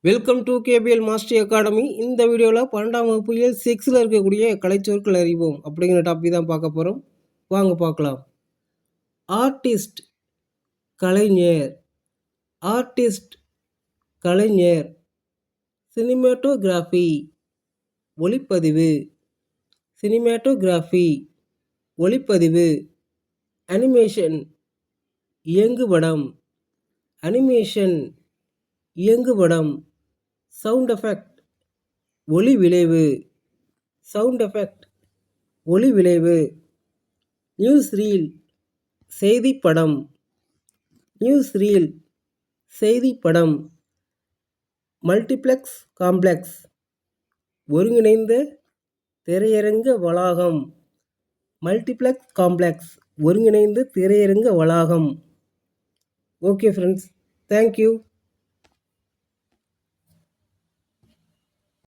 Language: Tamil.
Welcome to KPL master academy. இந்த வீடியோவில் 12ஆம் வகுப்பு இயல் 6ல் இருக்கக்கூடிய கலைச்சொற்கள் அறிவோம் அப்படிங்கிற டாபிக் தான் பார்க்க போகிறோம். வாங்க பார்க்கலாம். ஆர்டிஸ்ட் கலைஞர், ஆர்டிஸ்ட் கலைஞர். சினிமேட்டோகிராஃபி ஒளிப்பதிவு, சினிமேட்டோகிராஃபி ஒளிப்பதிவு. அனிமேஷன் இயங்குபடம், அனிமேஷன் இயங்குபடம். சவுண்ட் எஃபெக்ட் ஒலி விளைவு, சவுண்ட் எஃபெக்ட் ஒலி விளைவு. நியூஸ் ரீல் செய்திப்படம், நியூஸ் ரீல் செய்திப்படம். மல்டிப்ளெக்ஸ் காம்ப்ளெக்ஸ் ஒருங்கிணைந்த திரையரங்க வளாகம், மல்டிப்ளெக்ஸ் காம்ப்ளெக்ஸ் ஒருங்கிணைந்த திரையரங்க வளாகம். Okay friends, thank you.